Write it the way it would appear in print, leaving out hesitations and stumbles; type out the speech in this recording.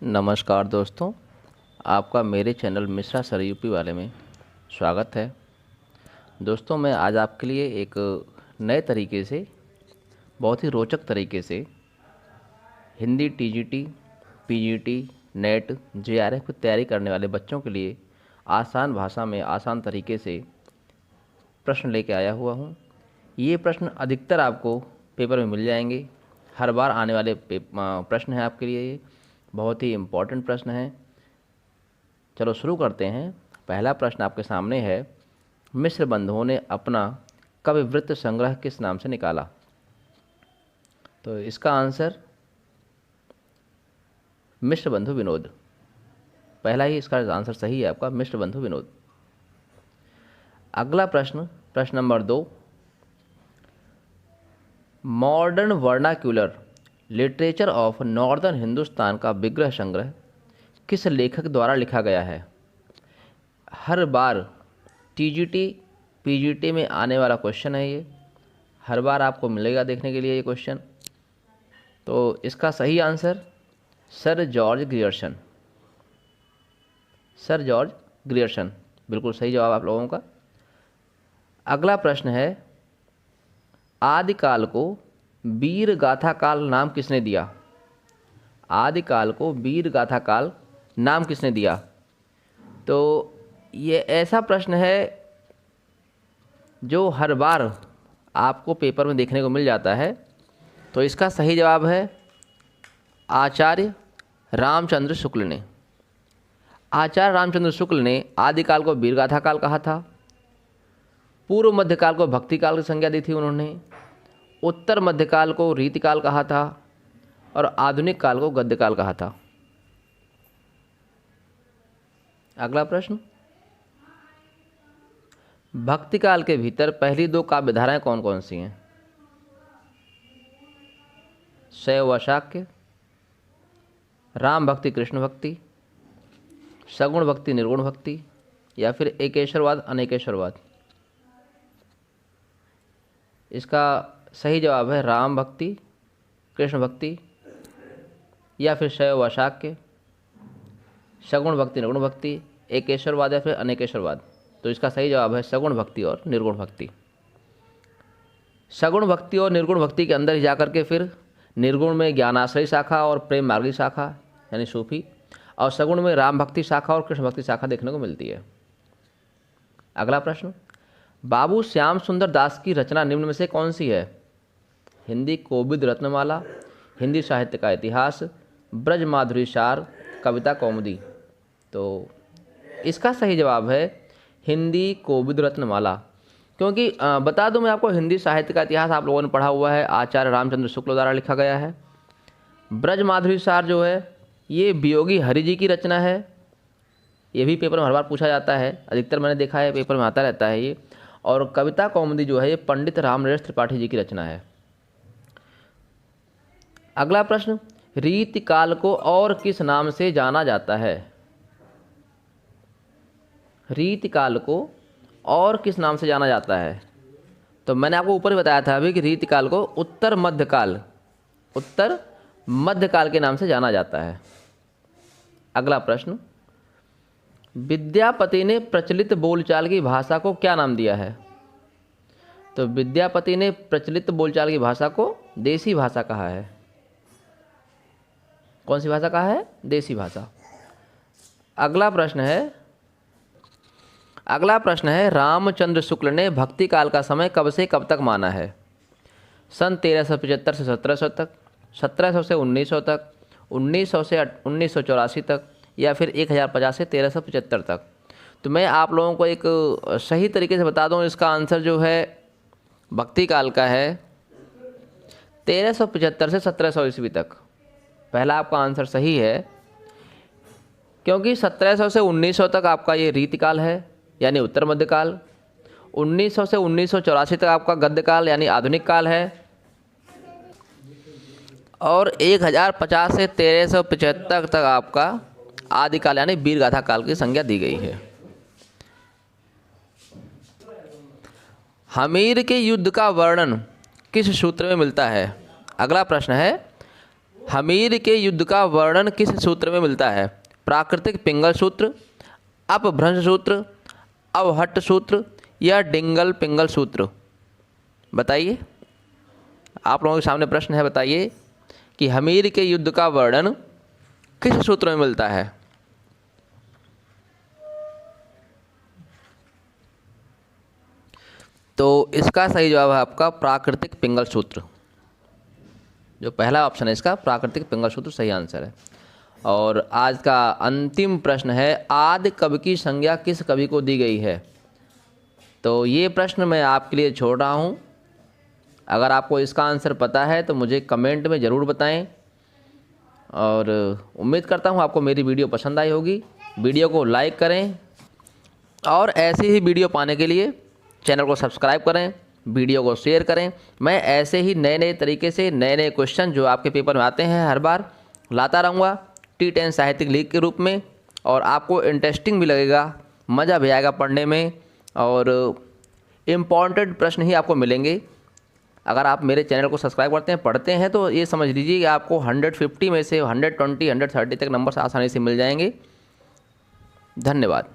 नमस्कार दोस्तों, आपका मेरे चैनल मिश्रा सर यूपी वाले में स्वागत है। दोस्तों, मैं आज आपके लिए एक नए तरीके से, बहुत ही रोचक तरीके से Hindi TGT, PGT, net, JRF की तैयारी करने वाले बच्चों के लिए आसान भाषा में आसान तरीके से प्रश्न लेके आया हुआ हूँ। ये प्रश्न अधिकतर आपको पेपर में मिल जाएंगे। हर बार आने वाले प्रश्न हैं आपके लिए। ये बहुत ही इम्पोर्टेंट प्रश्न है। चलो शुरू करते हैं। पहला प्रश्न आपके सामने है, मिस्र बंधुओं ने अपना कविवृत्त संग्रह किस नाम से निकाला? तो इसका आंसर मिस्र बंधु विनोद। पहला ही इसका आंसर सही है आपका, मिस्र बंधु विनोद। अगला प्रश्न, प्रश्न number 2, modern vernacular literature of northern Hindustan का विग्रह संग्रह किस लेखक द्वारा लिखा गया है? हर बार टीजीटी, पीजीटी में आने वाला क्वेश्चन है ये। हर बार आपको मिलेगा देखने के लिए ये क्वेश्चन। तो इसका सही answer sir George Grierson. Sir George Grierson, बिल्कुल सही जवाब आप लोगों का। अगला प्रश्न है, आदिकाल को वीर गाथा काल नाम किसने दिया? आदिकाल को वीर गाथा काल नाम किसने दिया? तो ये ऐसा प्रश्न है जो हर बार आपको पेपर में देखने को मिल जाता है। तो इसका सही जवाब है आचार्य रामचंद्र शुक्ल ने। आचार्य रामचंद्र शुक्ल ने आदिकाल को वीर गाथा काल कहा था। पूर्व मध्यकाल को भक्ति काल की संज्ञा दी थी उन्होंने। उत्तर मध्यकाल को रीतिकाल कहा था और आधुनिक काल को गद्यकाल कहा था। अगला प्रश्न, भक्ति काल के भीतर पहली दो काव्य धाराएं कौन कौन सी हैं? शैव व शाक्य, राम भक्ति कृष्ण भक्ति, सगुण भक्ति निर्गुण भक्ति, या फिर एकेश्वरवाद अनेकेश्वरवाद? इसका सही जवाब है राम भक्ति कृष्ण भक्ति, या फिर शैव व शाक्य, सगुण भक्ति निर्गुण भक्ति, एकेश्वरवाद या फिर अनेकेश्वरवाद। तो इसका सही जवाब है सगुण भक्ति और निर्गुण भक्ति। सगुण भक्ति और निर्गुण भक्ति के अंदर ही जाकर के फिर निर्गुण में ज्ञानाश्रयी शाखा और प्रेम मार्गी शाखा यानी सूफी, और सगुण में राम भक्ति शाखा और कृष्ण भक्ति शाखा देखने को मिलती है। अगला प्रश्न, बाबू श्याम सुंदर दास की रचना निम्न में से कौन सी है? हिंदी कोविद रत्नमाला, हिंदी साहित्य का इतिहास, ब्रज माधुरी सार, कविता कौमुदी? तो इसका सही जवाब है हिंदी कोविद रत्नमाला। क्योंकि बता दूं मैं आपको, हिंदी साहित्य का इतिहास आप लोगों ने पढ़ा हुआ है, आचार्य रामचंद्र शुक्ल द्वारा लिखा गया है। ब्रज माधुरी सार जो है ये वियोगी हरि जी की रचना है। ये भी पेपर में हर बार पूछा जाता है, अधिकतर मैंने देखा है पेपर में आता रहता है ये। और कविता कौमुदी जो है ये पंडित रामनरेश त्रिपाठी जी की रचना है। अगला प्रश्न, रीतिकाल को और किस नाम से जाना जाता है? रीतिकाल को और किस नाम से जाना जाता है? तो मैंने आपको ऊपर ही बताया था अभी कि रीतिकाल को उत्तर मध्यकाल के नाम से जाना जाता है। अगला प्रश्न, विद्यापति ने प्रचलित बोलचाल की भाषा को क्या नाम दिया है? तो विद्यापति ने प्रचलित बोलचाल की भाषा को देसी भाषा कहा है। कौन सी भाषा कहा है? देसी भाषा। अगला प्रश्न है, रामचंद्र शुक्ल ने भक्ति काल का समय कब से कब तक माना है? सन 1375 से 1700 तक, 1700 से 1900 तक, 1900 से 1984 तक, या फिर 1050 से 1375 तक? तो मैं आप लोगों को एक सही तरीके से बता दूं, इसका आंसर जो है भक्ति काल का है 1375 से 1700 ईस्वी तक। पहला आपका आंसर सही है, क्योंकि 1700 से 1900 तक आपका ये रीतिकाल है यानी उत्तर मध्यकाल, 1900 से 1984 तक आपका गद्यकाल यानी आधुनिक काल है, और 1050 से 1375 तक आपका आदिकाल यानी वीरगाथा काल की संज्ञा दी गई है। हमीर के युद्ध का वर्णन किस सूत्र में मिलता है? अगला प्रश्न है, हमीर के युद्ध का वर्णन किस सूत्र में मिलता है? प्राकृतिक पिंगल सूत्र, अपभ्रंश सूत्र, अवहट्ट सूत्र या डिंगल पिंगल सूत्र? बताइए, आप लोगों के सामने प्रश्न है, बताइए कि हमीर के युद्ध का वर्णन किस सूत्र में मिलता है? तो इसका सही जवाब है आपका प्राकृतिक पिंगल सूत्र। जो पहला ऑप्शन है इसका, प्राकृतिक पिंगल सूत्र सही आंसर है। और आज का अंतिम प्रश्न है, आदि कवि की संज्ञा किस कवि को दी गई है? तो ये प्रश्न मैं आपके लिए छोड़ रहा हूँ। अगर आपको इसका आंसर पता है तो मुझे कमेंट में ज़रूर बताएं, और उम्मीद करता हूँ आपको मेरी वीडियो पसंद आई होगी। वीडियो को लाइक करें और ऐसे ही वीडियो पाने के लिए चैनल को सब्सक्राइब करें, वीडियो को शेयर करें। मैं ऐसे ही नए नए तरीके से नए नए क्वेश्चन जो आपके पेपर में आते हैं हर बार लाता रहूँगा T10 साहित्यिक लीग के रूप में, और आपको इंटरेस्टिंग भी लगेगा, मज़ा भी आएगा पढ़ने में, और इम्पॉर्टेंट प्रश्न ही आपको मिलेंगे। अगर आप मेरे चैनल को सब्सक्राइब करते हैं, पढ़ते हैं, तो ये समझ लीजिए कि आपको 150 में से 120 130 तक नंबर आसानी से मिल जाएंगे। धन्यवाद।